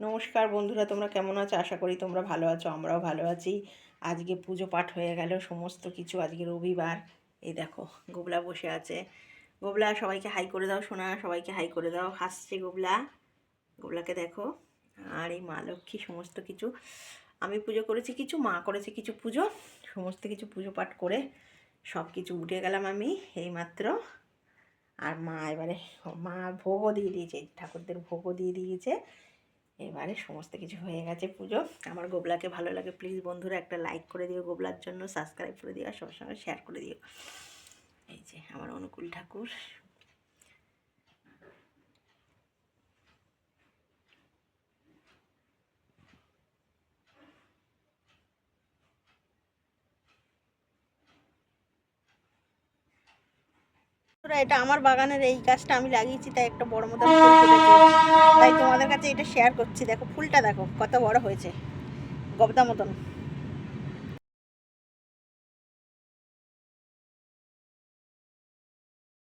নমস্কার বন্ধুরা, তোমরা কেমন আছো? আশা করি তোমরা ভালো আছো, আমরাও ভালো আছি। আজকে পুজো পাঠ হয়ে গেল সমস্ত কিছু। আজকে রবিবার। এই দেখো গোবলা বসে আছে। গোবলা, সবাইকে হাই করে দাও সোনা, সবাইকে হাই করে দাও। হাসছে গোবলা। গোবলাকে দেখো। আর এই মা লক্ষ্মী সমস্ত কিছু আমি পুজো করেছি, কিছু মা করেছে, কিছু পুজো, সমস্ত কিছু পুজো পাঠ করে সব কিছু উঠে গেলাম আমি এইমাত্র। আর মা এবারে মা ভোগও দিয়ে দিয়েছে, ঠাকুরদের ভোগও দিয়ে দিয়েছে। এবারে সমস্ত কিছু হয়ে গেছে পুজো। আমার গোবলাকে ভালো লাগে, প্লিজ বন্ধুরা একটা লাইক করে দিও গোবলার জন্য, সাবস্ক্রাইব করে দিও, আর সবার সঙ্গে শেয়ার করে দিও। এই যে আমার অনুকূল ঠাকুর। এটা আমার বাগানের এই গাছটা আমি লাগিয়েছি, তাই একটা বড় মতো ফুল ফুটেছে, তাই তোমাদের কাছে এটা শেয়ার করছি। দেখো ফুলটা, দেখো কত বড় হয়েছে, গবদা মতন।